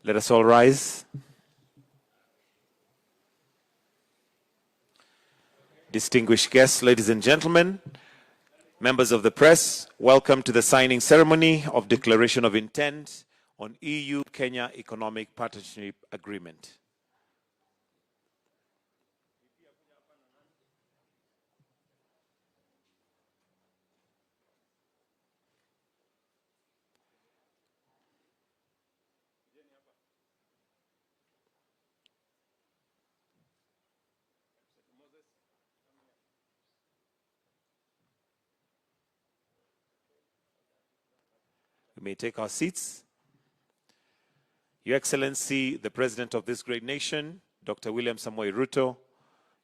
Let us all rise. Distinguished guests, ladies and gentlemen, members of the press, welcome to the signing ceremony of Declaration of Intent on EU-Kenya Economic Partnership Agreement. We may take our seats. Your Excellency, the President of this great nation, Dr. William Samoei Ruto,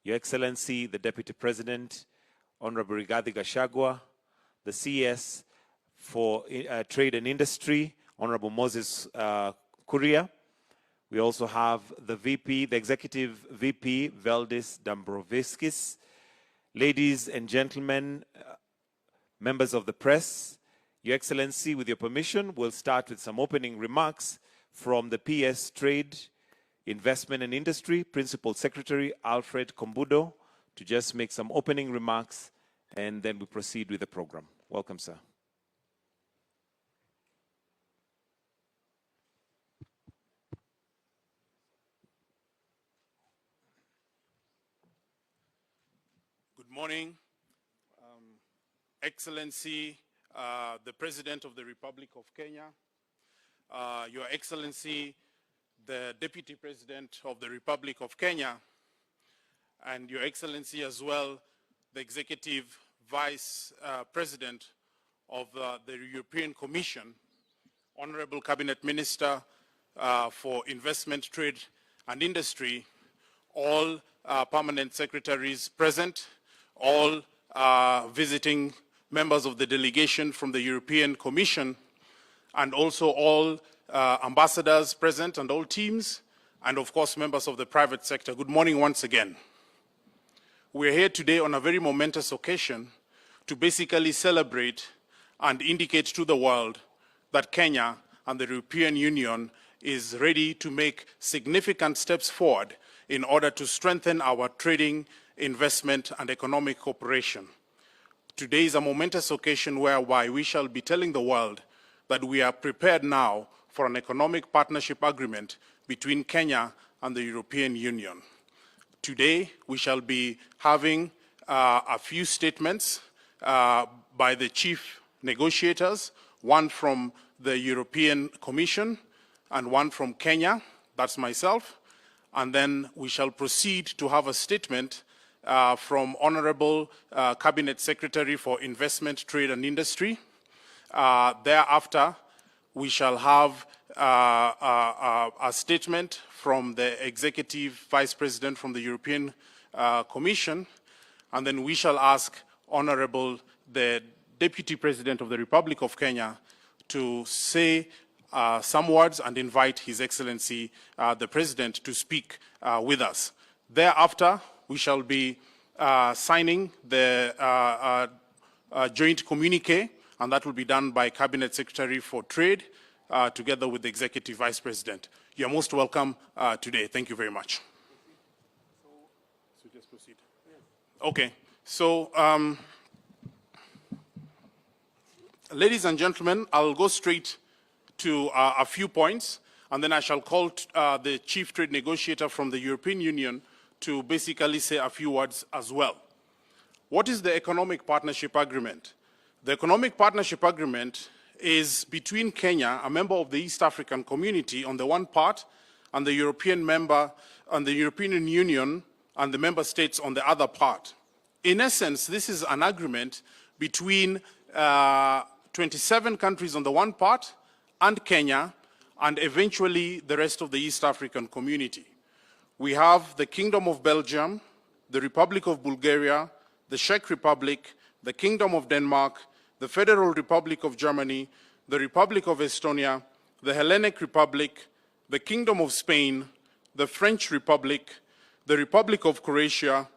Your Excellency, the Deputy President, Honorable Rigathi Gachagua, the CS for Trade and Industry, Honorable Moses Kuria. We also have the VP, the Executive VP, Valdis Dombrovskis. Ladies and gentlemen, members of the press, Your Excellency, with your permission, we'll start with some opening remarks from the PS Trade, Investment and Industry Principal Secretary Alfred Kombudo to just make some opening remarks, and then we proceed with the program. Welcome, sir. Good morning, Excellency, the President of the Republic of Kenya, Your Excellency, the Deputy President of the Republic of Kenya, and Your Excellency as well, the Executive Vice President of the European Commission, Honorable Cabinet Minister for Investment, Trade and Industry, all permanent secretaries present, all visiting members of the delegation from the European Commission, and also all ambassadors present and all teams, and of course members of the private sector. Good morning once again. We're here today on a very momentous occasion to basically celebrate and indicate to the world that Kenya and the European Union is ready to make significant steps forward in order to strengthen our trading, investment, and economic cooperation. Today is a momentous occasion whereby we shall be telling the world that we are prepared now for an economic partnership agreement between Kenya and the European Union. Today, we shall be having a few statements by the chief negotiators, one from the European Commission and one from Kenya, that's myself, and then we shall proceed to have a statement from Honorable Cabinet Secretary for Investment, Trade and Industry. Thereafter, we shall have a statement from the Executive Vice President from the European Commission, and then we shall ask Honorable the Deputy President of the Republic of Kenya to say some words and invite His Excellency the President to speak with us. Thereafter, we shall be signing the joint communique, and that will be done by Cabinet Secretary for Trade, together with the Executive Vice President. You're most welcome today. Thank you very much. So just proceed. Okay. So, ladies and gentlemen, I'll go straight to a few points, and then I shall call the Chief Trade Negotiator from the European Union to basically say a few words as well. What is the Economic Partnership Agreement? The Economic Partnership Agreement is between Kenya, a member of the East African Community on the one part, and the European member and the European Union and the member states on the other part. In essence, this is an agreement between 27 countries on the one part and Kenya, and eventually the rest of the East African Community. We have the Kingdom of Belgium, the Republic of Bulgaria, the Czech Republic, the Kingdom of Denmark, the Federal Republic of Germany, the Republic of Estonia, the Hellenic Republic, the Kingdom of Spain, the French Republic, the Republic of Croatia,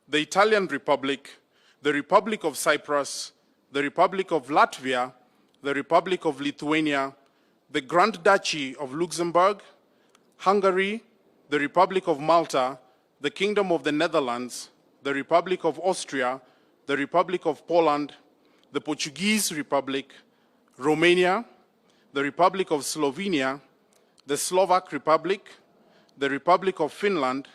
the Italian Republic, the Republic of Cyprus, the Republic of Latvia, the Republic of Lithuania, the Grand Duchy of Luxembourg, Hungary, the Republic of Malta, the Kingdom of the Netherlands, the Republic of Austria, the Republic of Poland, the Portuguese Republic, Romania, the Republic of Slovenia, the Slovak Republic, the Republic of Finland,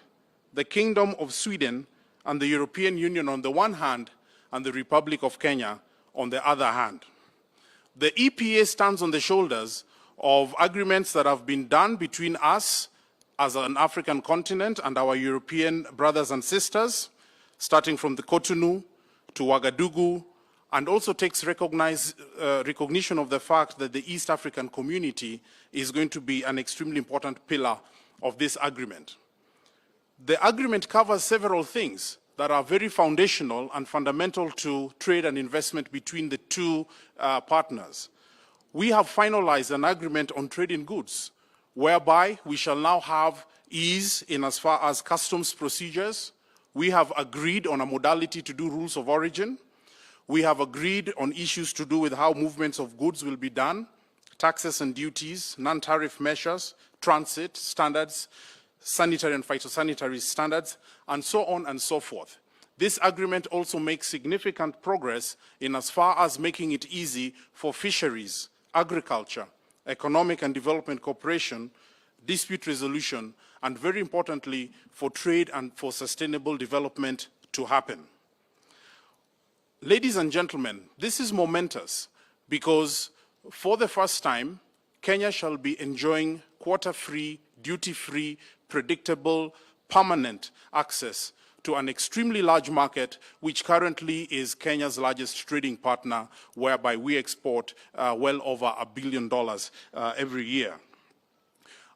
the Kingdom of Sweden, and the European Union on the one hand, and the Republic of Kenya on the other hand. The EPA stands on the shoulders of agreements that have been done between us as an African continent and our European brothers and sisters, starting from the Cotonou to Ouagadougou, and also takes recognition of the fact that the East African community is going to be an extremely important pillar of this agreement. The agreement covers several things that are very foundational and fundamental to trade and investment between the two partners. We have finalized an agreement on trade in goods, whereby we shall now have ease in as far as customs procedures. We have agreed on a modality to do rules of origin. We have agreed on issues to do with how movements of goods will be done, taxes and duties, non-tariff measures, transit standards, sanitary and phytosanitary standards, and so on and so forth. This agreement also makes significant progress in as far as making it easy for fisheries, agriculture, economic and development cooperation, dispute resolution, and very importantly, for trade and for sustainable development to happen. Ladies and gentlemen, this is momentous because for the first time, Kenya shall be enjoying quota-free, duty-free, predictable, permanent access to an extremely large market, which currently is Kenya's largest trading partner, whereby we export well over $1 billion every year.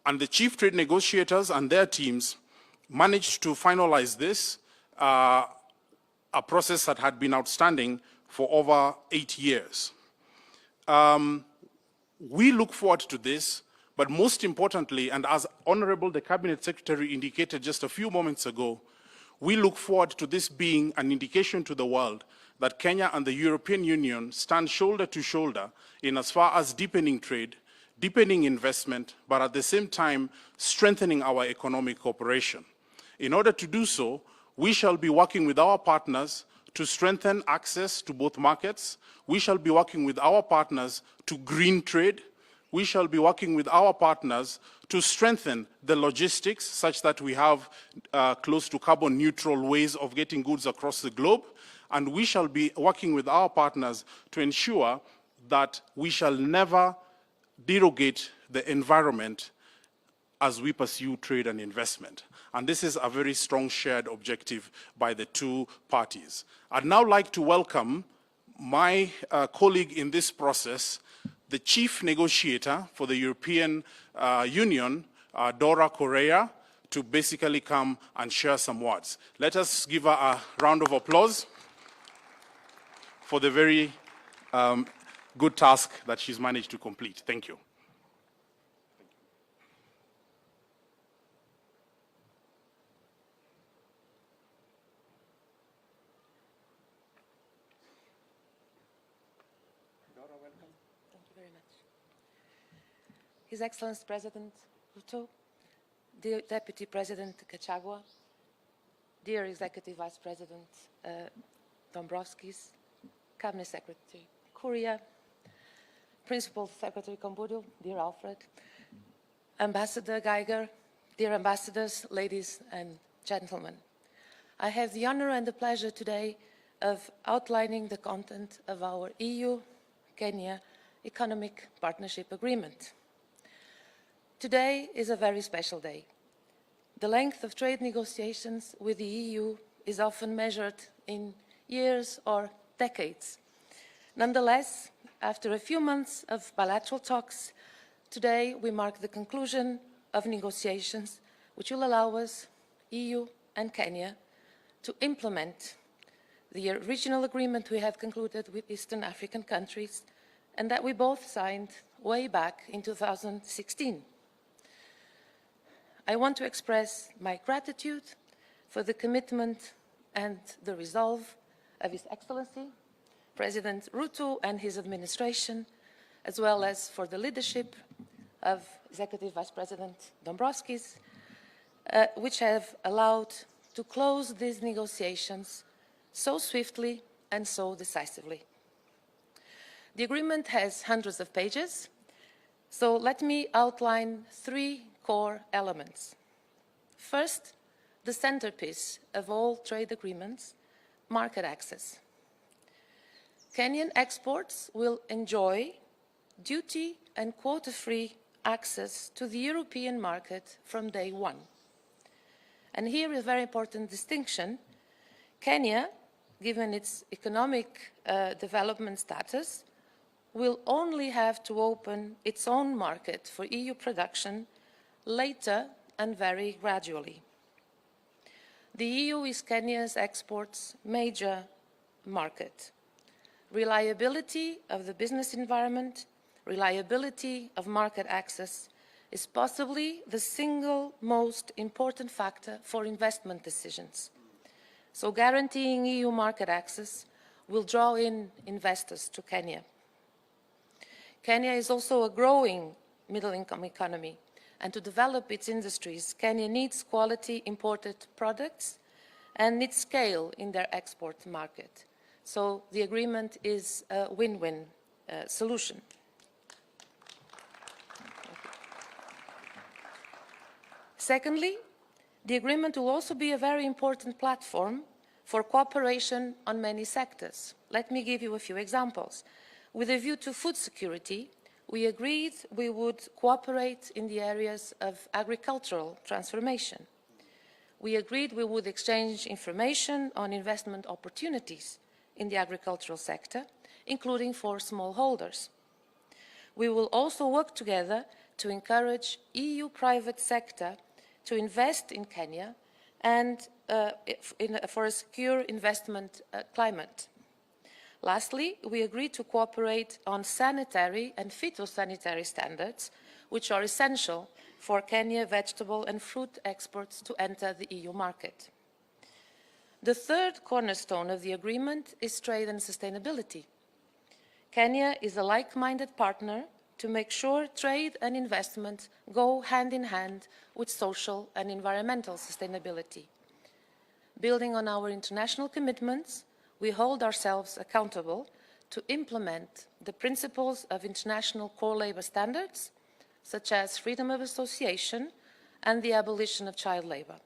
And the chief trade negotiators and their teams managed to finalize this, a process that had been outstanding for over 8 years. We look forward to this, but most importantly, and as Honorable the Cabinet Secretary indicated just a few moments ago, we look forward to this being an indication to the world that Kenya and the European Union stand shoulder to shoulder in as far as deepening trade, deepening investment, but at the same time, strengthening our economic cooperation. In order to do so, we shall be working with our partners to strengthen access to both markets. We shall be working with our partners to green trade. We shall be working with our partners to strengthen the logistics such that we have close to carbon neutral ways of getting goods across the globe. And we shall be working with our partners to ensure that we shall never derogate the environment as we pursue trade and investment. And this is a very strong shared objective by the two parties. I'd now like to welcome my colleague in this process, the chief negotiator for the European Union, Dora Correa, to basically come and share some words. Let us give her a round of applause for the very good task that she's managed to complete. Thank you. His Excellency President Ruto, dear Deputy President Kachagua, dear Executive Vice President Dombrovskis, Cabinet Secretary Kuria, Principal Secretary Kombudu, dear Alfred, Ambassador Geiger, dear ambassadors, ladies and gentlemen. I have the honor and the pleasure today of outlining the content of our EU-Kenya Economic Partnership Agreement. Today is a very special day. The length of trade negotiations with the EU is often measured in years or decades. Nonetheless, after a few months of bilateral talks, today we mark the conclusion of negotiations which will allow us, EU and Kenya, to implement the regional agreement we have concluded with Eastern African countries and that we both signed way back in 2016. I want to express my gratitude for the commitment and the resolve of His Excellency, President Ruto and his administration, as well as for the leadership of Executive Vice President Dombrovskis, which have allowed to close these negotiations so swiftly and so decisively. The agreement has hundreds of pages, so let me outline 3 core elements. First, the centerpiece of all trade agreements, market access. Kenyan exports will enjoy duty and quota-free access to the European market from day one. And here is a very important distinction. Kenya, given its economic development status, will only have to open its own market for EU production later and very gradually. The EU is Kenya's exports' major market. Reliability of the business environment, reliability of market access is possibly the single most important factor for investment decisions. So guaranteeing EU market access will draw in investors to Kenya. Kenya is also a growing middle-income economy, and to develop its industries, Kenya needs quality imported products and needs scale in their export market. So the agreement is a win-win solution. Secondly, the agreement will also be a very important platform for cooperation on many sectors. Let me give you a few examples. With a view to food security, we agreed we would cooperate in the areas of agricultural transformation. We agreed we would exchange information on investment opportunities in the agricultural sector, including for smallholders. We will also work together to encourage EU private sector to invest in Kenya and for a secure investment climate. Lastly, we agreed to cooperate on sanitary and phytosanitary standards, which are essential for Kenya vegetable and fruit exports to enter the EU market. The third cornerstone of the agreement is trade and sustainability. Kenya is a like-minded partner to make sure trade and investment go hand in hand with social and environmental sustainability. Building on our international commitments, we hold ourselves accountable to implement the principles of international core labor standards, such as freedom of association and the abolition of child labor.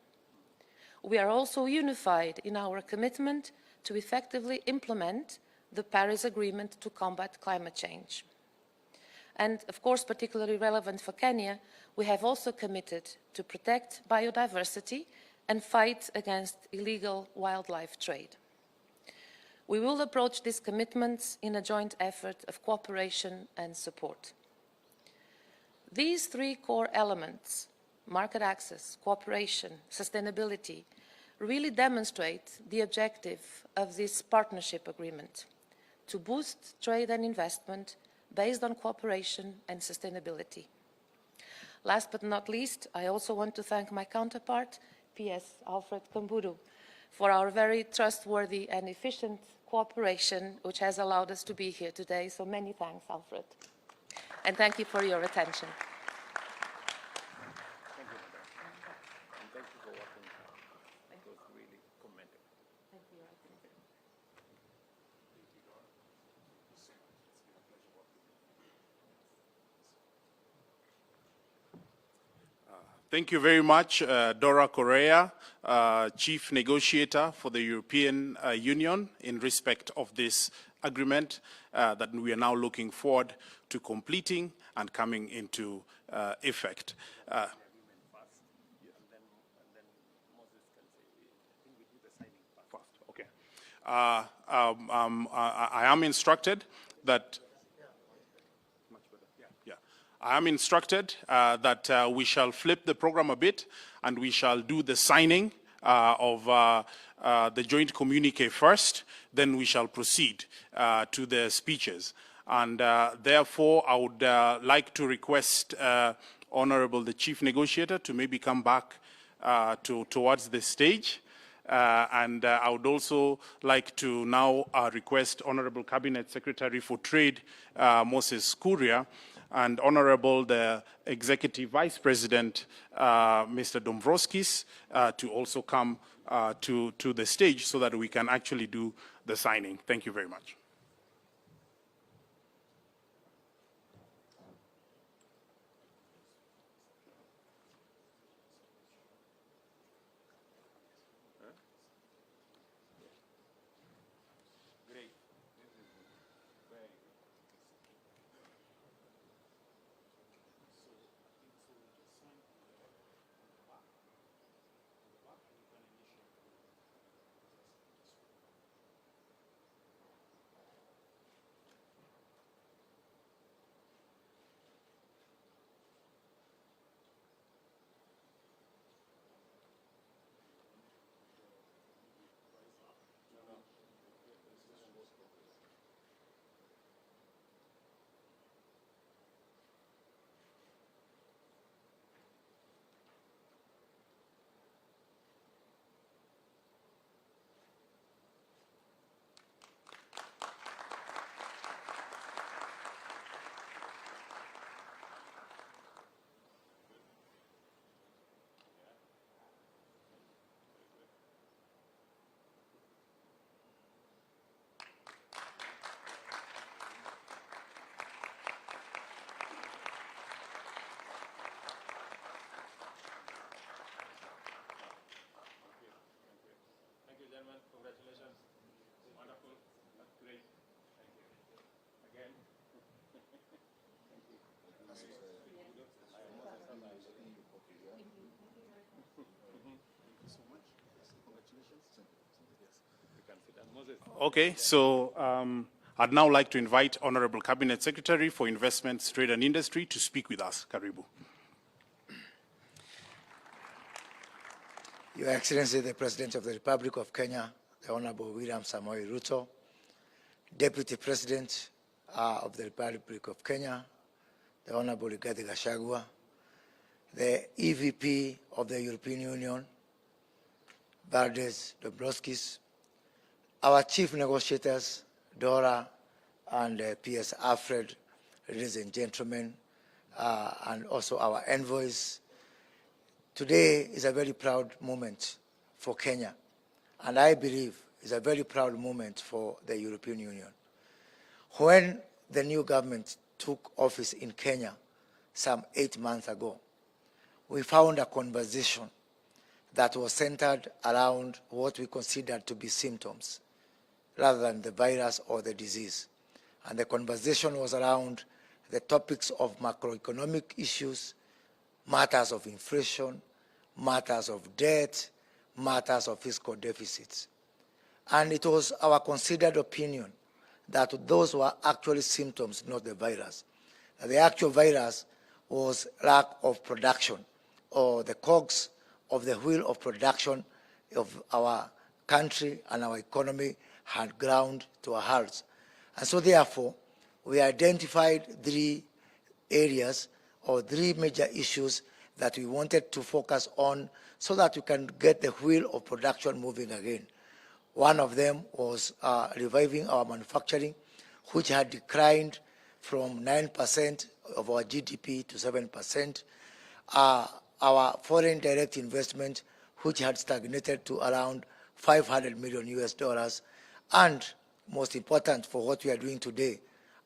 We are also unified in our commitment to effectively implement the Paris Agreement to combat climate change. And, of course, particularly relevant for Kenya, we have also committed to protect biodiversity and fight against illegal wildlife trade. We will approach these commitments in a joint effort of cooperation and support. These 3 core elements, market access, cooperation, sustainability, really demonstrate the objective of this partnership agreement: to boost trade and investment based on cooperation and sustainability. Last but not least, I also want to thank my counterpart, PS Alfred Kamburu, for our very trustworthy and efficient cooperation, which has allowed us to be here today. So many thanks, Alfred. And thank you for your attention. Thank you, Madam. And thank you for working hard. It was really commendable. Thank you, Your Excellency. Thank you very much, Dora Correa, Chief Negotiator for the European Union, in respect of this agreement that we are now looking forward to completing and coming into effect. Okay. I am instructed that we shall flip the program a bit and we shall do the signing of the joint communique first, then we shall proceed to the speeches. And therefore, I would like to request Honorable the Chief Negotiator to maybe come back towards the stage. And I would also like to now request Honorable Cabinet Secretary for Trade, Moses Kuria, and Honorable the Executive Vice President, Mr. Dombrovskis, to also come to the stage so that we can actually do the signing. Thank you very much. Congratulations. Wonderful. That's great. Thank you. Again. Thank you. Okay, so I'd now like to invite Honorable Cabinet Secretary for Investments, Trade and Industry to speak with us. Karibu. Your Excellency, the President of the Republic of Kenya, the Honorable William Samoei Ruto, Deputy President of the Republic of Kenya, the Honorable Rigathi Gachagua, the EVP of the European Union, Valdis Dombrovskis, our chief negotiators, Dora and PS Alfred, ladies and gentlemen, and also our envoys. Today is a very proud moment for Kenya, and I believe it's a very proud moment for the European Union. When the new government took office in Kenya some 8 months ago, we found a conversation that was centered around what we considered to be symptoms rather than the virus or the disease. And the conversation was around the topics of macroeconomic issues, matters of inflation, matters of debt, matters of fiscal deficits. And it was our considered opinion that those were actually symptoms, not the virus. The actual virus was lack of production, or the cogs of the wheel of production of our country and our economy had ground to a halt. And so therefore, we identified 3 areas or 3 major issues that we wanted to focus on so that we can get the wheel of production moving again. One of them was reviving our manufacturing, which had declined from 9% of our GDP to 7%. Our foreign direct investment, which had stagnated to around $500 million US, and most important for what we are doing today,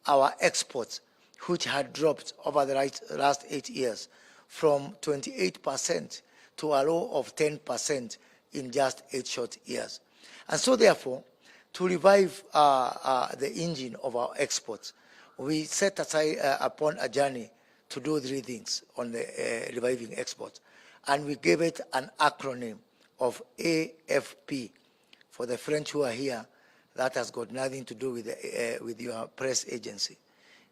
our exports, which had dropped over the last 8 years from 28% to a low of 10% in just 8 short years. And so therefore, to revive the engine of our exports, we set aside upon a journey to do 3 things on the reviving exports. And we gave it an acronym of AFP. For the French who are here, that has got nothing to do with your press agency.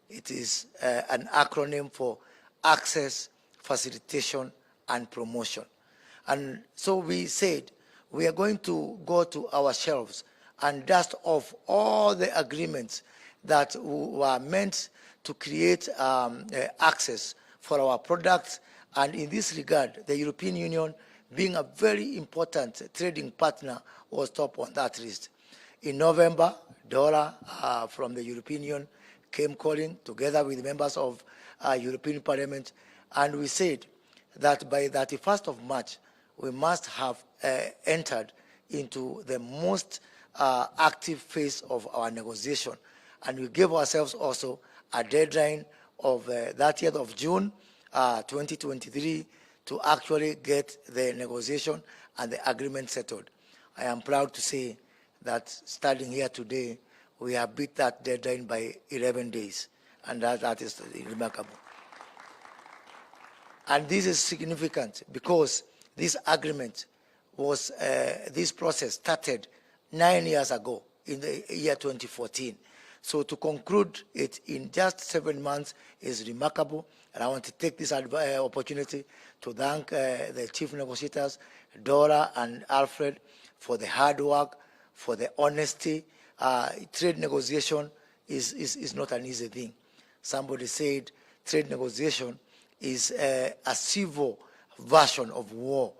It is an acronym for access, facilitation, and promotion. And so we said, we are going to go to our shelves and dust off all the agreements that were meant to create access for our products. And in this regard, the European Union, being a very important trading partner, was top on that list. In November, Dora from the European Union came calling together with members of European Parliament, and we said that by 31st of March, we must have entered into the most active phase of our negotiation. And we gave ourselves also a deadline of 30th of June 2023 to actually get the negotiation and the agreement settled. I am proud to say that starting here today, we have beat that deadline by 11 days, and that is remarkable. And this is significant because this agreement was, this process started 9 years ago in the year 2014. So to conclude it in just 7 months is remarkable. And I want to take this opportunity to thank the chief negotiators, Dora and Alfred, for the hard work, for the honesty. Trade negotiation is not an easy thing. Somebody said trade negotiation is a civil version of war.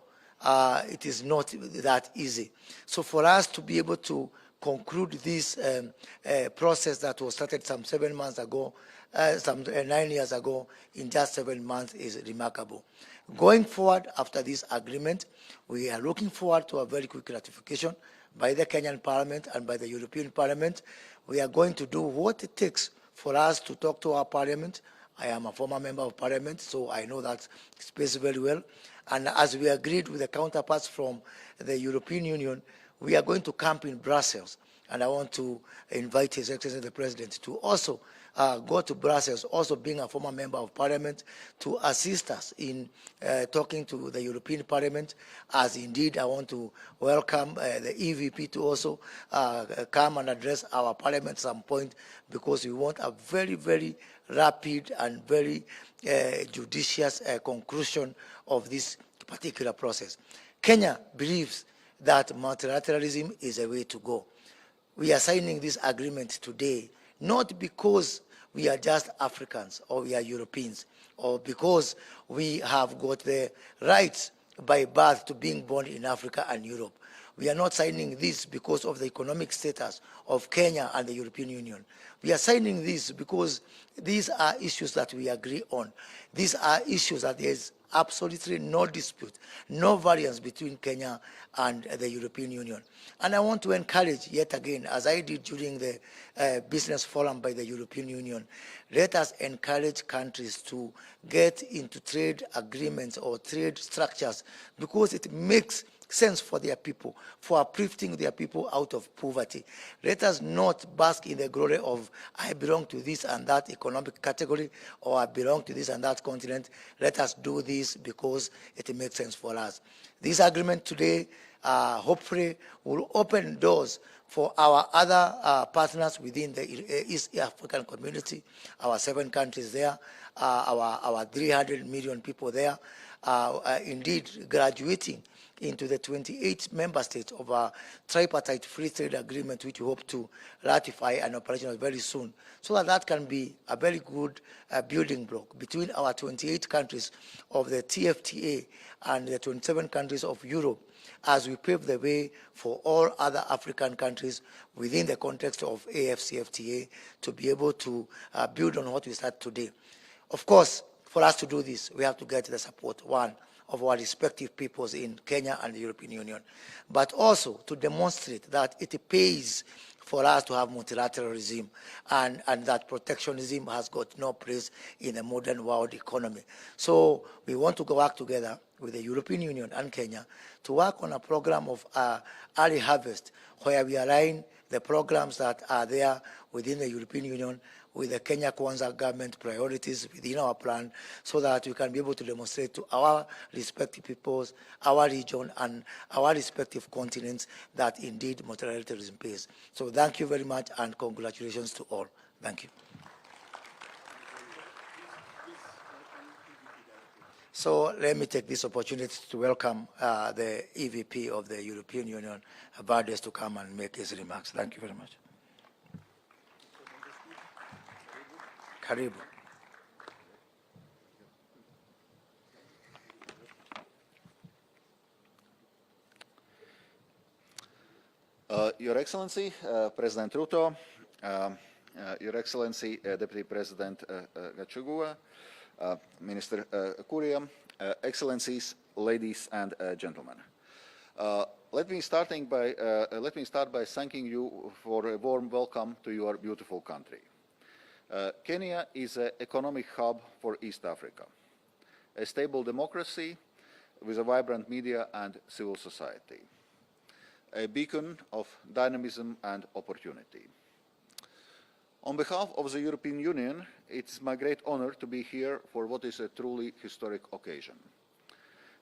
It is not that easy. So for us to be able to conclude this process that was started some 7 months ago, 9 years ago, in just 7 months is remarkable. Going forward after this agreement, we are looking forward to a very quick ratification by the Kenyan Parliament and by the European Parliament. We are going to do what it takes for us to talk to our Parliament. I am a former member of Parliament, so I know that space very well. And as we agreed with the counterparts from the European Union, we are going to camp in Brussels. And I want to invite His Excellency the President to also go to Brussels, also being a former member of Parliament, to assist us in talking to the European Parliament, as indeed I want to welcome the EVP to also come and address our Parliament at some point, because we want a very, very rapid and very judicious conclusion of this particular process. Kenya believes that multilateralism is a way to go. We are signing this agreement today, not because we are just Africans or we are Europeans, or because we have got the rights by birth to being born in Africa and Europe. We are not signing this because of the economic status of Kenya and the European Union. We are signing this because these are issues that we agree on. These are issues that there is absolutely no dispute, no variance between Kenya and the European Union. And I want to encourage, yet again, as I did during the business forum by the European Union, let us encourage countries to get into trade agreements or trade structures, because it makes sense for their people, for uplifting their people out of poverty. Let us not bask in the glory of, I belong to this and that economic category, or I belong to this and that continent. Let us do this because it makes sense for us. This agreement today, hopefully, will open doors for our other partners within the East African community, our 7 countries there, our 300 million people there, indeed graduating into the 28 member states of a tripartite free trade agreement, which we hope to ratify and operational very soon, so that that can be a very good building block between our 28 countries of the TFTA and the 27 countries of Europe, as we pave the way for all other African countries within the context of AFCFTA to be able to build on what we start today. Of course, for us to do this, we have to get the support, one, of our respective peoples in Kenya and the European Union, but also to demonstrate that it pays for us to have multilateralism, and that protectionism has got no place in a modern world economy. So we want to go work together with the European Union and Kenya to work on a program of early harvest, where we align the programs that are there within the European Union with the Kenya Kwanza government priorities within our plan, so that we can be able to demonstrate to our respective peoples, our region, and our respective continents that indeed multilateralism pays. So thank you very much, and congratulations to all. Thank you. So let me take this opportunity to welcome the EVP of the European Union, Bardes, to come and make his remarks. Thank you very much. Karibu. Your Excellency, President Ruto, Your Excellency, Deputy President Gachagua, Minister Kuria, Excellencies, ladies and gentlemen. Let me start by thanking you for a warm welcome to your beautiful country. Kenya is an economic hub for East Africa, a stable democracy with a vibrant media and civil society, a beacon of dynamism and opportunity. On behalf of the European Union, it's my great honor to be here for what is a truly historic occasion.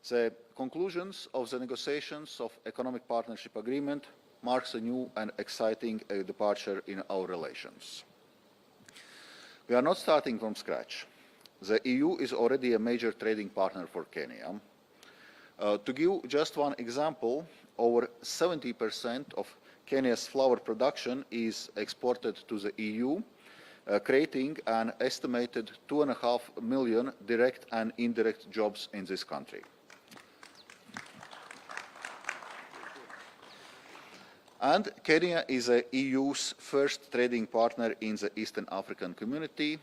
The conclusions of the negotiations of Economic Partnership Agreement marks a new and exciting departure in our relations. We are not starting from scratch. The EU is already a major trading partner for Kenya. To give just one example, over 70% of Kenya's flour production is exported to the EU, creating an estimated 2.5 million direct and indirect jobs in this country. And Kenya is the EU's first trading partner in the Eastern African community.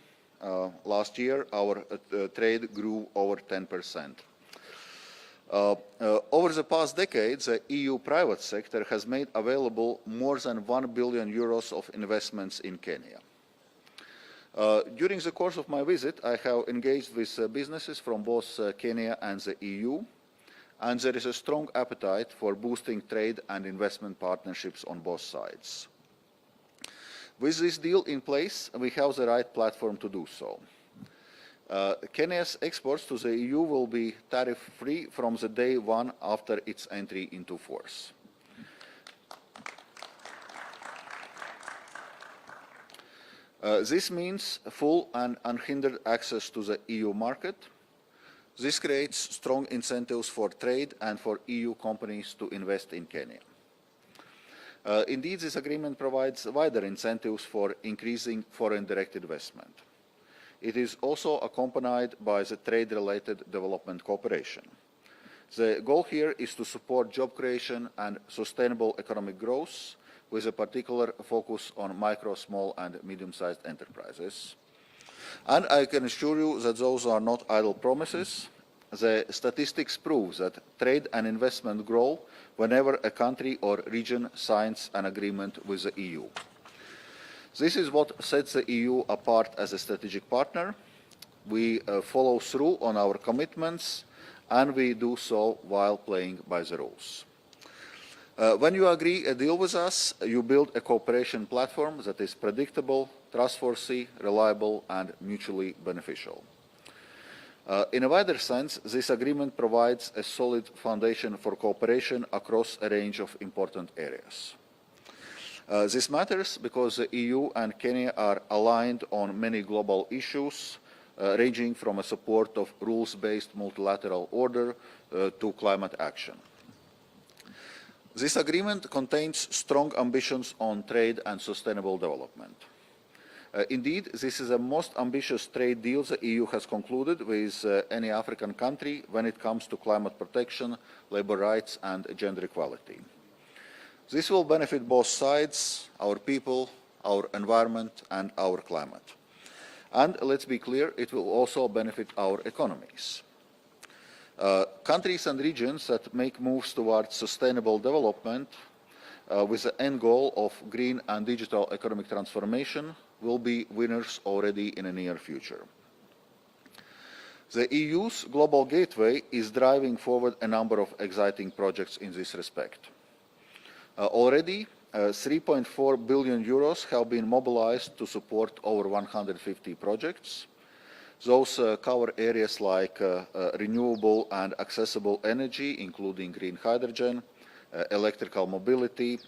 Last year, our trade grew over 10%. Over the past decade, the EU private sector has made available more than 1 billion euros of investments in Kenya. During the course of my visit, I have engaged with businesses from both Kenya and the EU, and there is a strong appetite for boosting trade and investment partnerships on both sides. With this deal in place, we have the right platform to do so. Kenya's exports to the EU will be tariff-free from the day one after its entry into force. This means full and unhindered access to the EU market. This creates strong incentives for trade and for EU companies to invest in Kenya. Indeed, this agreement provides wider incentives for increasing foreign direct investment. It is also accompanied by the trade-related development cooperation. The goal here is to support job creation and sustainable economic growth, with a particular focus on micro, small and medium-sized enterprises. And I can assure you that those are not idle promises. The statistics prove that trade and investment grow whenever a country or region signs an agreement with the EU. This is what sets the EU apart as a strategic partner. We follow through on our commitments, and we do so while playing by the rules. When you agree a deal with us, you build a cooperation platform that is predictable, trustworthy, reliable, and mutually beneficial. In a wider sense, this agreement provides a solid foundation for cooperation across a range of important areas. This matters because the EU and Kenya are aligned on many global issues, ranging from a support of rules-based multilateral order to climate action. This agreement contains strong ambitions on trade and sustainable development. Indeed, this is the most ambitious trade deal the EU has concluded with any African country when it comes to climate protection, labor rights and gender equality. This will benefit both sides, our people, our environment and our climate. And let's be clear, it will also benefit our economies. Countries and regions that make moves towards sustainable development with the end goal of green and digital economic transformation will be winners already in the near future. The EU's Global Gateway is driving forward a number of exciting projects in this respect. Already, 3.4 billion euros have been mobilized to support over 150 projects. Those cover areas like renewable and accessible energy, including green hydrogen, electrical mobility,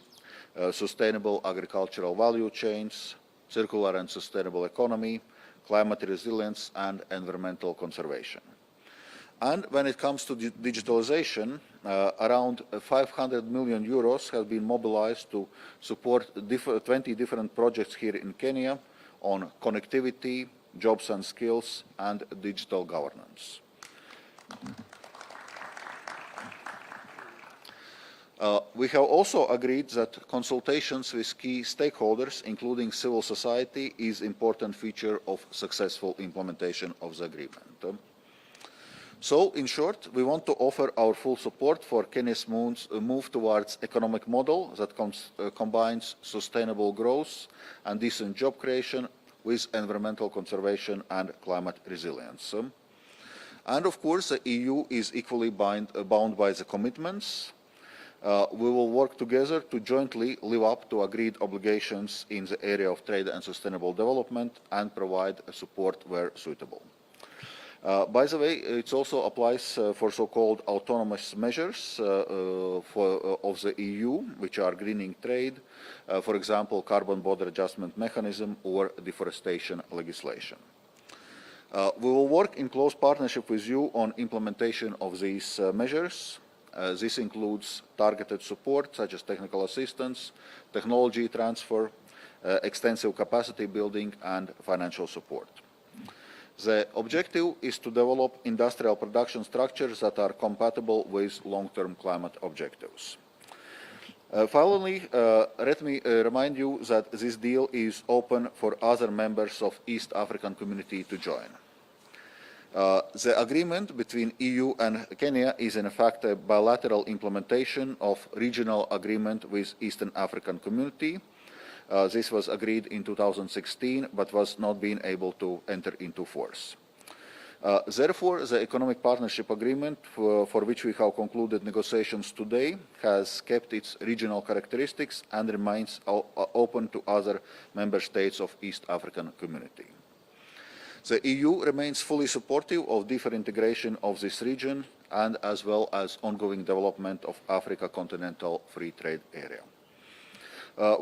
sustainable agricultural value chains, circular and sustainable economy, climate resilience, and environmental conservation. And when it comes to digitalization, around 500 million euros have been mobilized to support 20 different projects here in Kenya on connectivity, jobs and skills, and digital governance. We have also agreed that consultations with key stakeholders, including civil society, is an important feature of successful implementation of the agreement. So, in short, we want to offer our full support for Kenya's move towards economic model that combines sustainable growth and decent job creation with environmental conservation and climate resilience. And of course, the EU is equally bound by the commitments. We will work together to jointly live up to agreed obligations in the area of trade and sustainable development and provide support where suitable. By the way, it also applies for so-called autonomous measures of the EU, which are greening trade, for example, carbon border adjustment mechanism or deforestation legislation. We will work in close partnership with you on implementation of these measures. This includes targeted support, such as technical assistance, technology transfer, extensive capacity building, and financial support. The objective is to develop industrial production structures that are compatible with long-term climate objectives. Finally, let me remind you that this deal is open for other members of East African Community to join. The agreement between EU and Kenya is in fact a bilateral implementation of regional agreement with Eastern African Community. This was agreed in 2016, but was not being able to enter into force. Therefore, the Economic Partnership Agreement, for which we have concluded negotiations today, has kept its regional characteristics and remains open to other member states of East African Community. The EU remains fully supportive of deeper integration of this region and as well as ongoing development of Africa Continental Free Trade Area.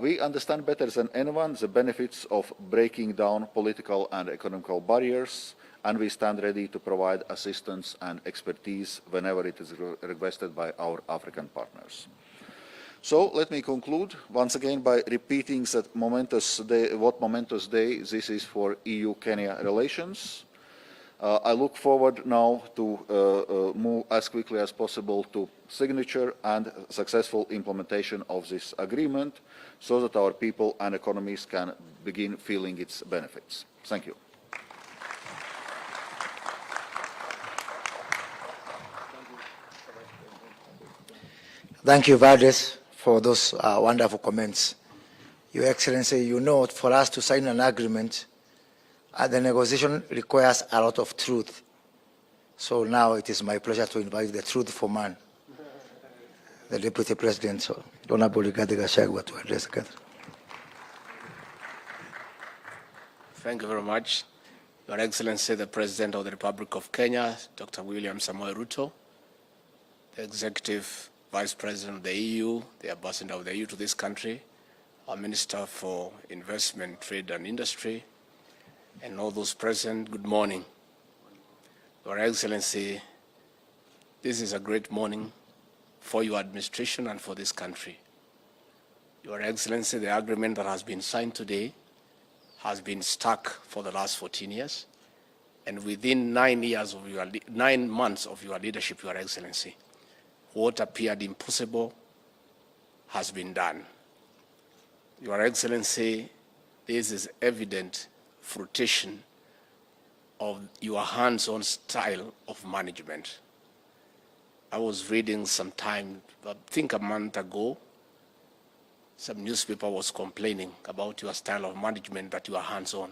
We understand better than anyone the benefits of breaking down political and economic barriers, and we stand ready to provide assistance and expertise whenever it is requested by our African partners. So let me conclude once again by repeating that what momentous day this is for EU-Kenya relations. I look forward now to move as quickly as possible to signature and successful implementation of this agreement so that our people and economies can begin feeling its benefits. Thank you. Thank you, Valdez, for those wonderful comments. Your Excellency, you know, for us to sign an agreement, the negotiation requires a lot of truth. So now it is my pleasure to invite the truthful man, the Deputy President, Honorable Rigathi Gachagua, to address the country. Thank you very much. Your Excellency, the President of the Republic of Kenya, Dr. William Samoei Ruto, the Executive Vice President of the EU, the Ambassador of the EU to this country, our Minister for Investment, Trade and Industry, and all those present, good morning. Your Excellency, this is a great morning for your administration and for this country. Your Excellency, the agreement that has been signed today has been stuck for the last 14 years, and within 9 months of your leadership, Your Excellency, what appeared impossible has been done. Your Excellency, this is evident fruition of your hands-on style of management. I was reading sometime, I think a month ago, some newspaper was complaining about your style of management, that you are hands-on.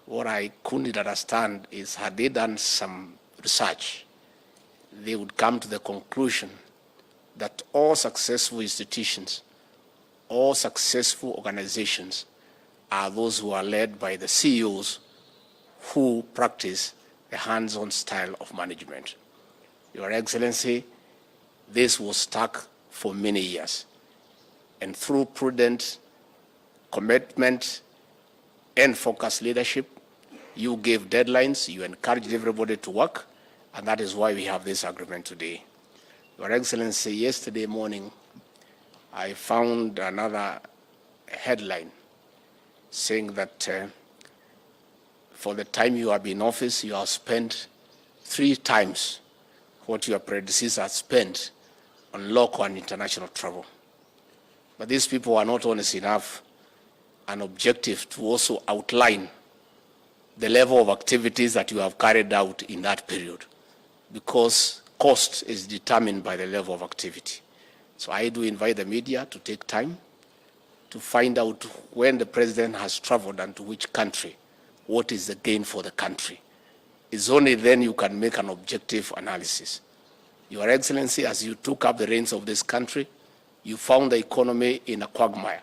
What I couldn't understand is, had they done some research, they would come to the conclusion that all successful institutions, all successful organizations are those who are led by the CEOs who practice the hands-on style of management. Your Excellency, this was stuck for many years. And through prudent commitment and focused leadership, you gave deadlines, you encouraged everybody to work, and that is why we have this agreement today. Your Excellency, yesterday morning, I found another headline saying that for the time you have been in office, you have spent 3 times what your predecessor spent on local and international travel. But these people are not honest enough and objective to also outline the level of activities that you have carried out in that period, because cost is determined by the level of activity. So I do invite the media to take time to find out when the president has traveled and to which country, what is the gain for the country. It's only then you can make an objective analysis. Your Excellency, as you took up the reins of this country, you found the economy in a quagmire,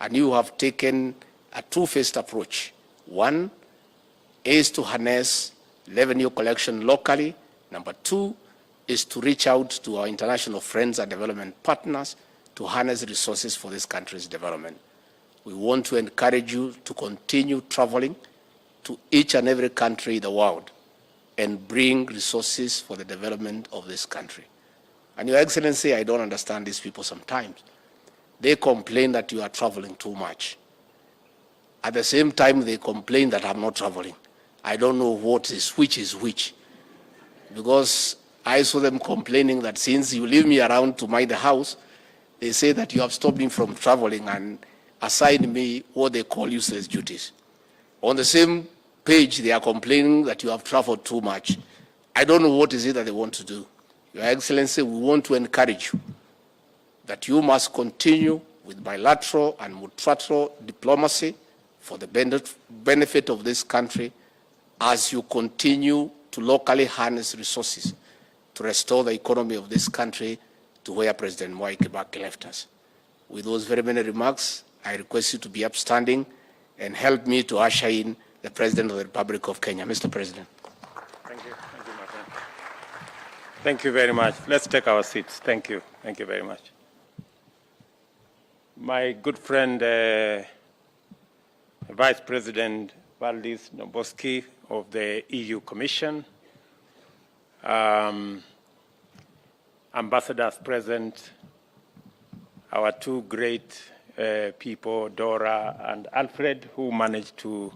and you have taken a two-phased approach. One is to harness revenue collection locally. Number two is to reach out to our international friends and development partners to harness resources for this country's development. We want to encourage you to continue traveling to each and every country in the world and bring resources for the development of this country. And Your Excellency, I don't understand these people sometimes. They complain that you are traveling too much. At the same time, they complain that I'm not traveling. I don't know which is which. Because I saw them complaining that since you leave me around to mind the house, they say that you have stopped me from traveling and assigned me what they call useless duties. On the same page, they are complaining that you have traveled too much. I don't know what is it that they want to do. Your Excellency, we want to encourage you that you must continue with bilateral and multilateral diplomacy for the benefit of this country as you continue to locally harness resources to restore the economy of this country to where President Mwai Kibaki left us. With those very many remarks, I request you to be upstanding and help me to usher in the President of the Republic of Kenya. Mr. President. Thank you, my friend. Thank you very much. Let's take our seats. Thank you very much. My good friend, Vice President Valdis Dombrovskis of the EU Commission, ambassadors present, our two great people, Dora and Alfred, who managed to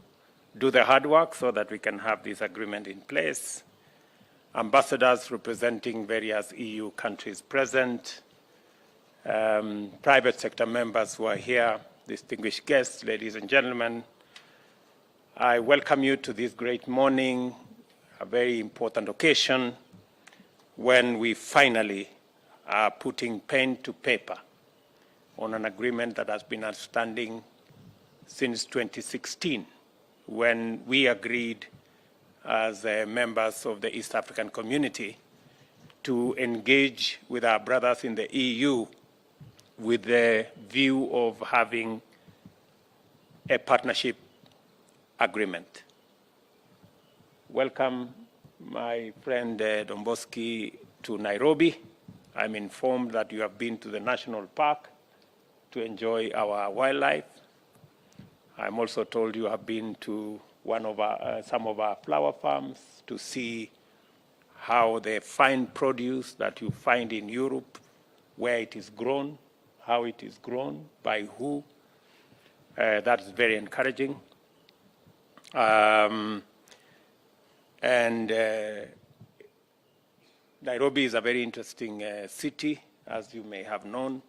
do the hard work so that we can have this agreement in place, ambassadors representing various EU countries present, private sector members who are here, distinguished guests, ladies and gentlemen. I welcome you to this great morning, a very important occasion when we finally are putting pen to paper on an agreement that has been outstanding since 2016, when we agreed as members of the East African community to engage with our brothers in the EU with the view of having a partnership agreement. Welcome, my friend Dombrovskis, to Nairobi. I'm informed that you have been to the national park to enjoy our wildlife. I'm also told you have been to some of our flower farms to see how the fine produce that you find in Europe, where it is grown, how it is grown, by who. That's very encouraging. Nairobi is a very interesting city, as you may have known.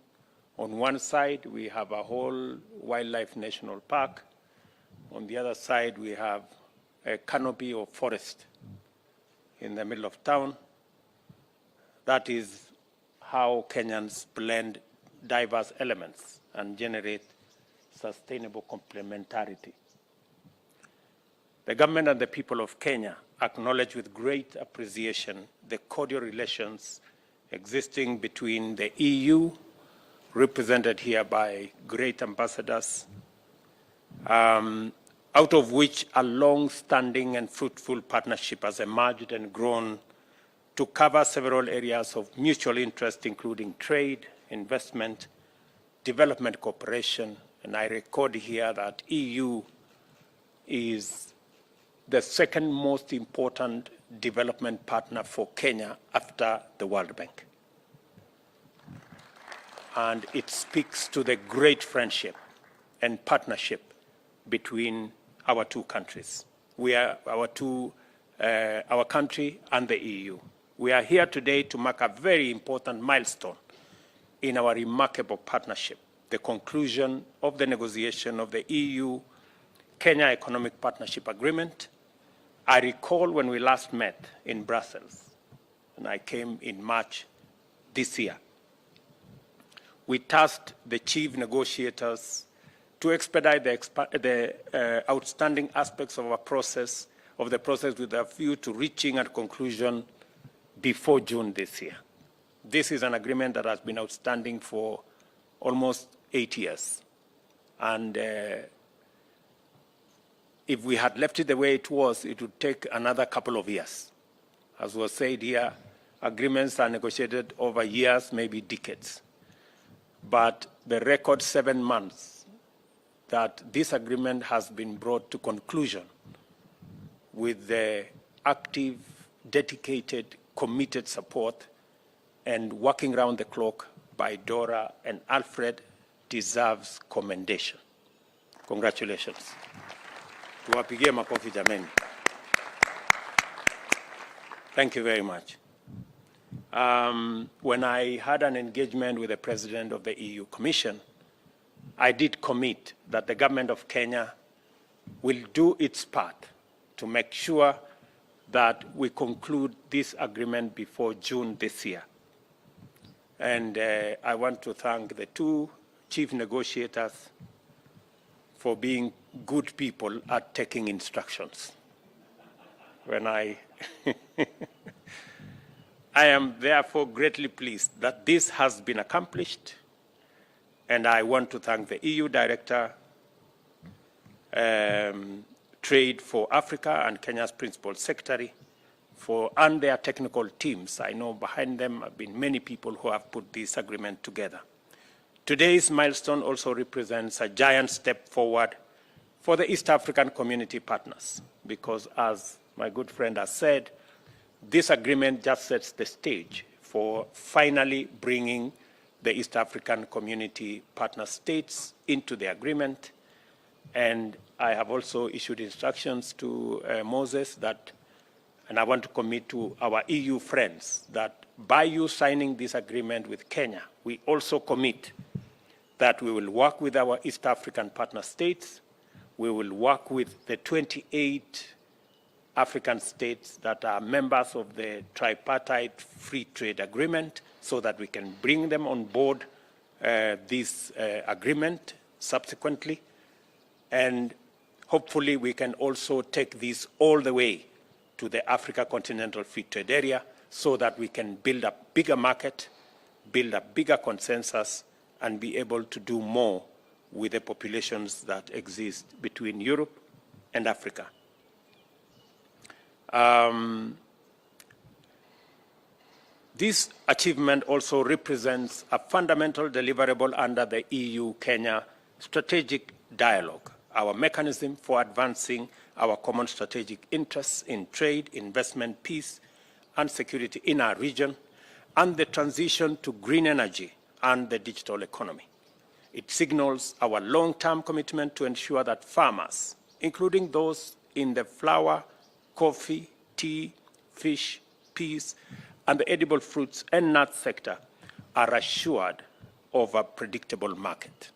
On one side, we have a whole wildlife national park. On the other side, we have a canopy of forest in the middle of town. That is how Kenyans blend diverse elements and generate sustainable complementarity. The government and the people of Kenya acknowledge with great appreciation the cordial relations existing between the EU, represented here by great ambassadors, out of which a long-standing and fruitful partnership has emerged and grown to cover several areas of mutual interest, including trade, investment, development cooperation. And I record here that EU is the second most important development partner for Kenya after the World Bank. And it speaks to the great friendship and partnership between our two countries. We are our country and the EU. We are here today to mark a very important milestone in our remarkable partnership, the conclusion of the negotiation of the EU-Kenya Economic Partnership Agreement. I recall when we last met in Brussels, and I came in March this year. We tasked the chief negotiators to expedite the outstanding aspects of the process with a view to reaching a conclusion before June this year. This is an agreement that has been outstanding for almost 8 years. And if we had left it the way it was, it would take another couple of years. As was said here, agreements are negotiated over years, maybe decades. But the record 7 months that this agreement has been brought to conclusion with the active, dedicated, committed support and working round the clock by Dora and Alfred deserves commendation. Congratulations. Tuwapigie makofi jameni. Thank you very much. When I had an engagement with the President of the EU Commission, I did commit that the government of Kenya will do its part to make sure that we conclude this agreement before June this year. And I want to thank the two chief negotiators for being good people at taking instructions. When I am therefore greatly pleased that this has been accomplished, and I want to thank the EU Director, Trade for Africa and Kenya's Principal Secretary and their technical teams. I know behind them have been many people who have put this agreement together. Today's milestone also represents a giant step forward for the East African community partners, because as my good friend has said, this agreement just sets the stage for finally bringing the East African community partner states into the agreement. And I have also issued instructions to Moses that, and I want to commit to our EU friends, that by you signing this agreement with Kenya, we also commit that we will work with our East African partner states, we will work with the 28 African states that are members of the tripartite free trade agreement so that we can bring them on board this agreement subsequently. And hopefully we can also take this all the way to the Africa Continental Free Trade Area so that we can build a bigger market, build a bigger consensus, and be able to do more with the populations that exist between Europe and Africa. This achievement also represents a fundamental deliverable under the EU-Kenya strategic dialogue, our mechanism for advancing our common strategic interests in trade, investment, peace, and security in our region, and the transition to green energy and the digital economy. It signals our long-term commitment to ensure that farmers, including those in the flour, coffee, tea, fish, peas, and the edible fruits and nuts sector, are assured of a predictable market.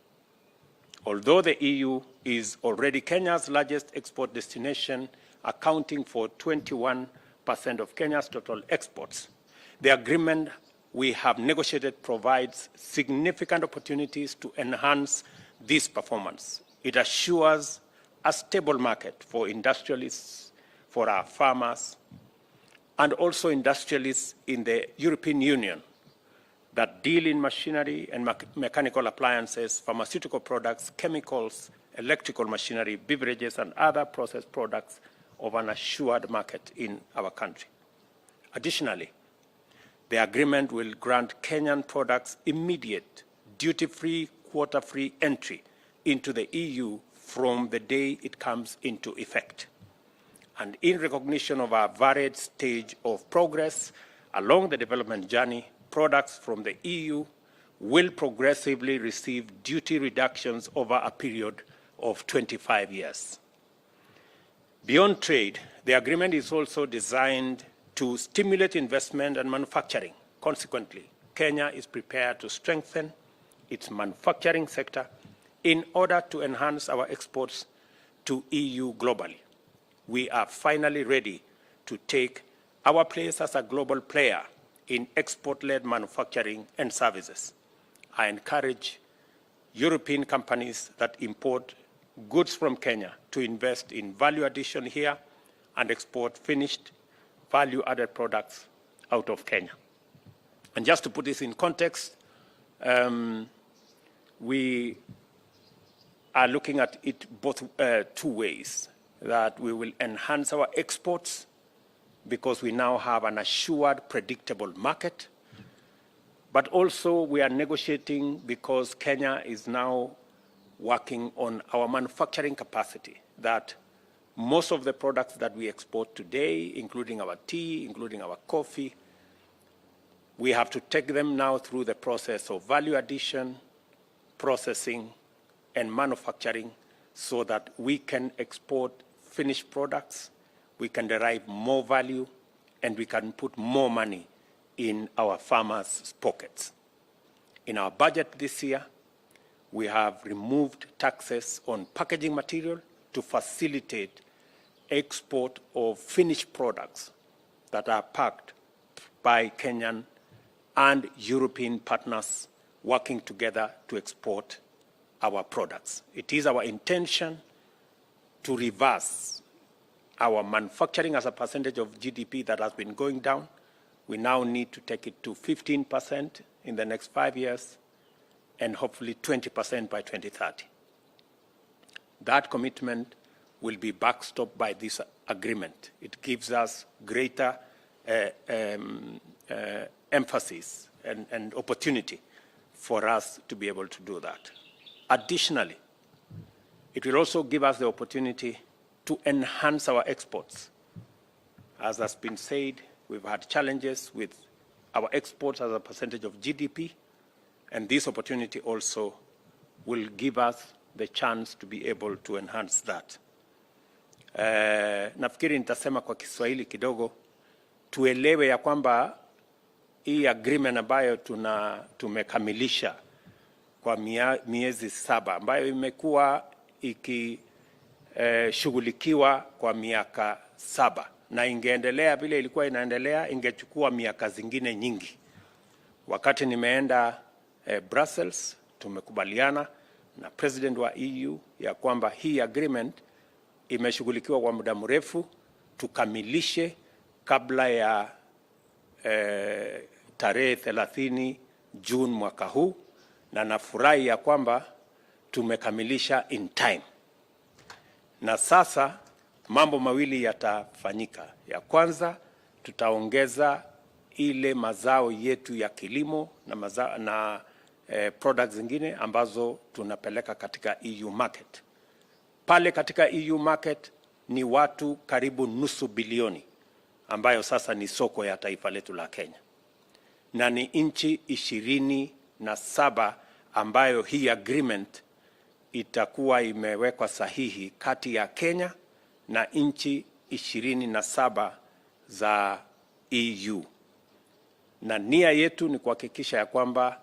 Although the EU is already Kenya's largest export destination, accounting for 21% of Kenya's total exports, the agreement we have negotiated provides significant opportunities to enhance this performance. It assures a stable market for industrialists, for our farmers, and also industrialists in the European Union that deal in machinery and mechanical appliances, pharmaceutical products, chemicals, electrical machinery, beverages, and other processed products of an assured market in our country. Additionally, the agreement will grant Kenyan products immediate duty-free, quota-free entry into the EU from the day it comes into effect. And in recognition of our varied stage of progress along the development journey, products from the EU will progressively receive duty reductions over a period of 25 years. Beyond trade, the agreement is also designed to stimulate investment and manufacturing. Consequently, Kenya is prepared to strengthen its manufacturing sector in order to enhance our exports to EU globally. We are finally ready to take our place as a global player in export-led manufacturing and services. I encourage European companies that import goods from Kenya to invest in value addition here and export finished value-added products out of Kenya. And just to put this in context, we are looking at it both two ways, that we will enhance our exports because we now have an assured, predictable market, but also we are negotiating because Kenya is now working on our manufacturing capacity, that most of the products that we export today, including our tea, including our coffee, we have to take them now through the process of value addition, processing, and manufacturing so that we can export finished products, we can derive more value, and we can put more money in our farmers' pockets. In our budget this year, we have removed taxes on packaging material to facilitate export of finished products that are packed by Kenyan and European partners working together to export our products. It is our intention to reverse our manufacturing as a percentage of GDP that has been going down. We now need to take it to 15% in the next 5 years and hopefully 20% by 2030. That commitment will be backstopped by this agreement. It gives us greater emphasis and opportunity for us to be able to do that. Additionally, it will also give us the opportunity to enhance our exports. As has been said, we've had challenges with our exports as a percentage of GDP, and this opportunity also will give us the chance to be able to enhance that. Nafikiri nitasema kwa Kiswahili kidogo, tuelewe ya kwamba hii agreement ambayo tumekamilisha kwa miezi 7 ambayo imekuwa ikishughulikiwa kwa miaka 7 na ingeendelea vile ilikuwa inaendelea, ingechukua miaka zingine nyingi. Wakati nimeenda Brussels, tumekubaliana na president wa EU ya kwamba hii agreement imeshughulikiwa kwa muda mrefu, tukamilishe kabla ya tarehe 30 June mwaka huu, na nafurahi ya kwamba tumekamilisha in time. Na sasa mambo mawili yatafanyika. Ya kwanza, tutaongeza ile mazao yetu ya kilimo na products zingine ambazo tunapeleka katika EU market. Pale katika EU market ni watu karibu nusu bilioni ambayo sasa ni soko ya taifa letu la Kenya. Na ni nchi 27 ambayo hii agreement itakuwa imewekwa sahihi kati ya Kenya na nchi 27 za EU. Na nia yetu ni kuhakikisha ya kwamba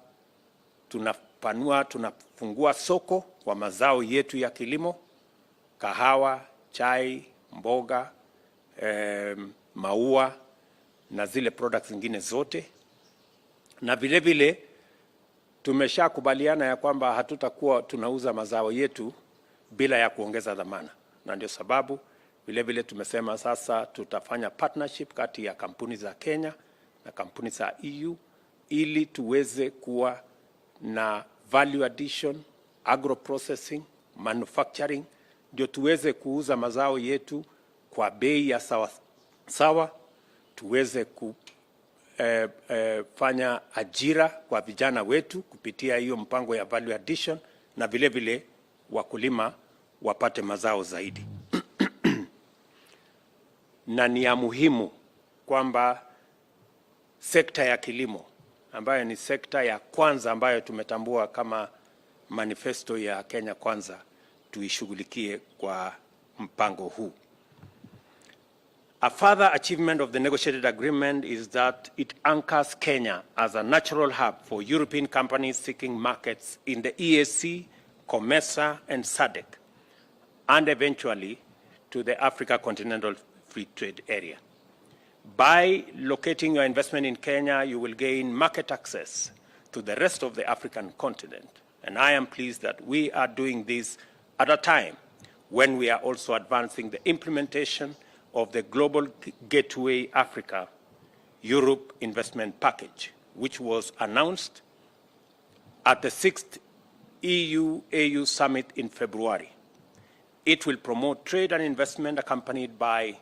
tunafungua soko kwa mazao yetu ya kilimo, kahawa, chai, mboga, maua na zile products zingine zote. Na vile vile tumeshakubaliana ya kwamba hatutakuwa tunauza mazao yetu bila ya kuongeza dhamana. Na ndio sababu vile vile tumesema sasa tutafanya partnership kati ya kampuni za Kenya na kampuni za EU ili tuweze kuwa na value addition, agro processing, manufacturing, ndio tuweze kuuza mazao yetu kwa bei ya sawa, tuweze kufanya ajira kwa vijana wetu kupitia hiyo mpango ya value addition, na vile vile wakulima wapate mazao zaidi. Na ni ya muhimu kwamba sekta ya kilimo ambayo ni sekta ya kwanza ambayo tumetambua kama manifesto ya Kenya Kwanza tuishughulikie kwa mpango huu. A further achievement of the negotiated agreement is that it anchors Kenya as a natural hub for European companies seeking markets in the EAC, COMESA, and SADC, and eventually to the Africa Continental Free Trade Area. By locating your investment in Kenya, you will gain market access to the rest of the African continent. And I am pleased that we are doing this at a time when we are also advancing the implementation of the Global Gateway Africa Europe Investment Package, which was announced at the 6th EU-AU Summit in February. It will promote trade and investment accompanied by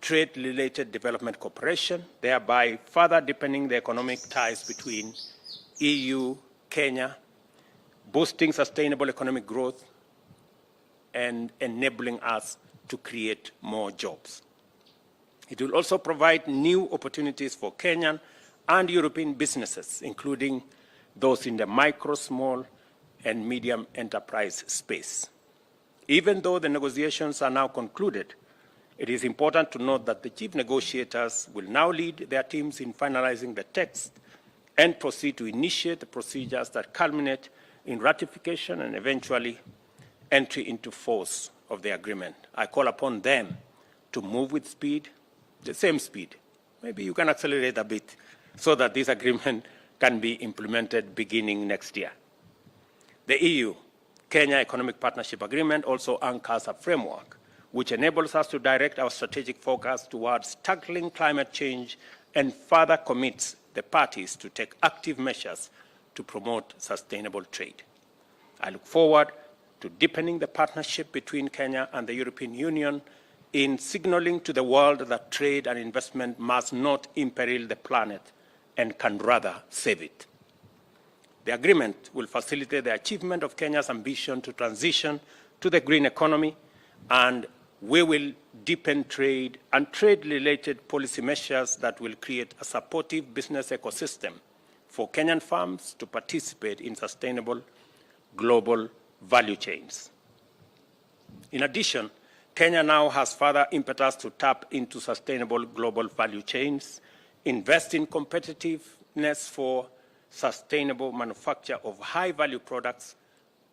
trade-related development cooperation, thereby further deepening the economic ties between EU, Kenya, boosting sustainable economic growth, and enabling us to create more jobs. It will also provide new opportunities for Kenyan and European businesses, including those in the micro, small, and medium enterprise space. Even though the negotiations are now concluded, it is important to note that the chief negotiators will now lead their teams in finalizing the text and proceed to initiate the procedures that culminate in ratification and eventually entry into force of the agreement. I call upon them to move with speed, the same speed. Maybe you can accelerate a bit so that this agreement can be implemented beginning next year. The EU-Kenya Economic Partnership Agreement also anchors a framework which enables us to direct our strategic focus towards tackling climate change and further commits the parties to take active measures to promote sustainable trade. I look forward to deepening the partnership between Kenya and the European Union in signaling to the world that trade and investment must not imperil the planet and can rather save it. The agreement will facilitate the achievement of Kenya's ambition to transition to the green economy, and we will deepen trade and trade-related policy measures that will create a supportive business ecosystem for Kenyan firms to participate in sustainable global value chains. In addition, Kenya now has further impetus to tap into sustainable global value chains, invest in competitiveness for sustainable manufacture of high-value products,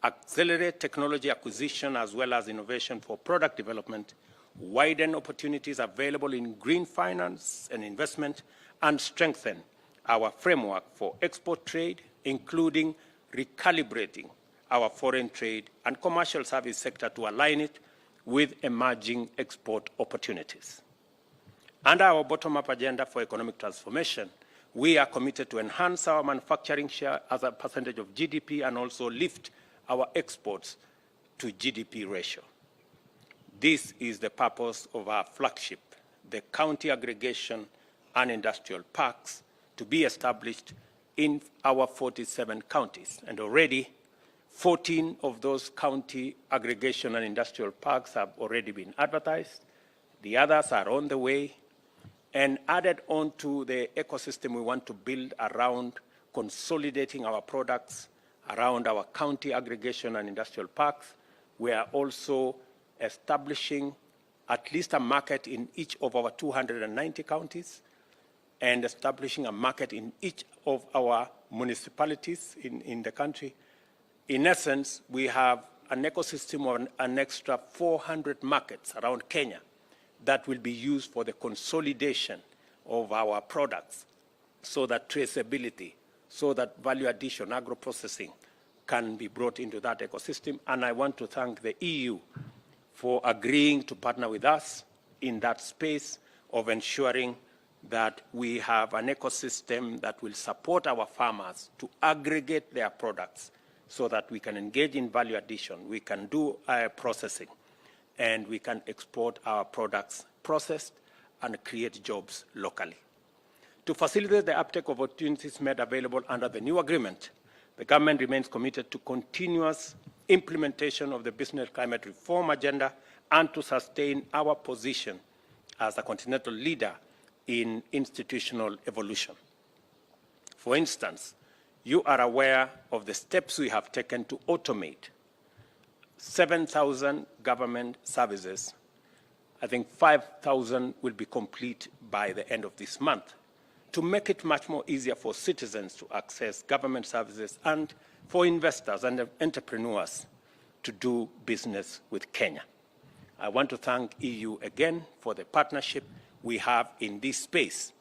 accelerate technology acquisition as well as innovation for product development, widen opportunities available in green finance and investment, and strengthen our framework for export trade, including recalibrating our foreign trade and commercial service sector to align it with emerging export opportunities. Under our bottom-up agenda for economic transformation, we are committed to enhance our manufacturing share as a percentage of GDP and also lift our exports to GDP ratio. This is the purpose of our flagship, the county aggregation and industrial parks, to be established in our 47 counties. And already 14 of those county aggregation and industrial parks have already been advertised. The others are on the way. And added on to the ecosystem we want to build around consolidating our products around our county aggregation and industrial parks, we are also establishing at least a market in each of our 290 counties and establishing a market in each of our municipalities in the country. In essence, we have an ecosystem of an extra 400 markets around Kenya that will be used for the consolidation of our products so that traceability, so that value addition, agro-processing can be brought into that ecosystem. And I want to thank the EU for agreeing to partner with us in that space of ensuring that we have an ecosystem that will support our farmers to aggregate their products so that we can engage in value addition, we can do processing, and we can export our products processed and create jobs locally. To facilitate the uptake of opportunities made available under the new agreement, the government remains committed to continuous implementation of the business climate reform agenda and to sustain our position as a continental leader in institutional evolution. For instance, you are aware of the steps we have taken to automate 7,000 government services I think 5,000 will be complete by the end of this month, to make it much more easier for citizens to access government services and for investors and entrepreneurs to do business with Kenya. I want to thank EU again for the partnership we have in this space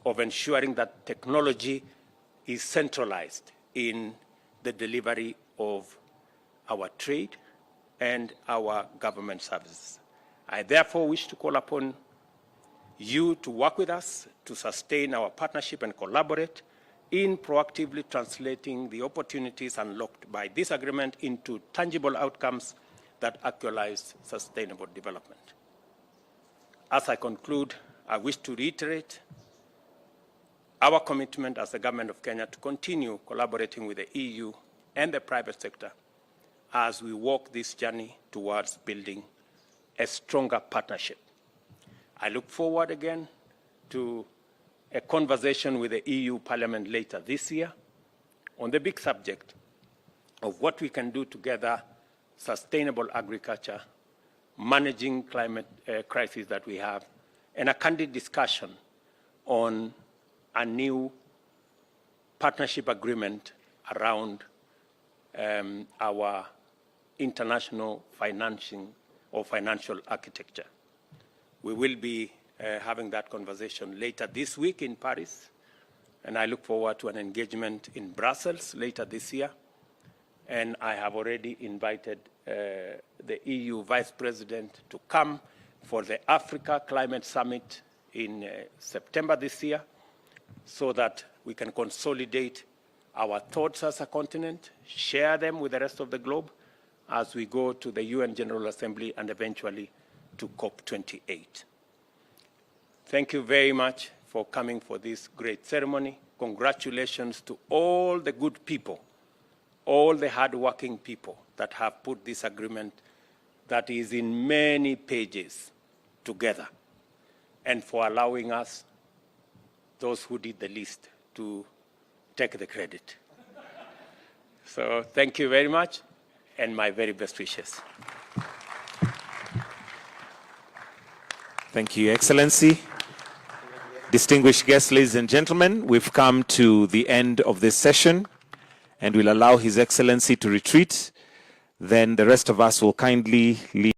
of ensuring that technology is centralized in the delivery of our trade and our government services. I therefore wish to call upon you to work with us to sustain our partnership and collaborate in proactively translating the opportunities unlocked by this agreement into tangible outcomes that actualize sustainable development. As I conclude, I wish to reiterate our commitment as the Government of Kenya to continue collaborating with the EU and the private sector as we walk this journey towards building a stronger partnership. I look forward again to a conversation with the EU Parliament later this year on the big subject of what we can do together, sustainable agriculture, managing climate crisis that we have, and a candid discussion on a new partnership agreement around our international financing or financial architecture. We will be having that conversation later this week in Paris, and I look forward to an engagement in Brussels later this year. And I have already invited the EU Vice President to come for the Africa Climate Summit in September this year, so that we can consolidate our thoughts as a continent, share them with the rest of the globe as we go to the UN General Assembly and eventually to COP28. Thank you very much for coming for this great ceremony. Congratulations to all the good people, all the hardworking people that have put this agreement that is in many pages together, and for allowing us, those who did the least, to take the credit. So thank you very much, and my very best wishes. Thank you, Excellency. Distinguished guests, ladies and gentlemen, we've come to the end of this session, and we'll allow His Excellency to retreat. Then the rest of us will kindly leave.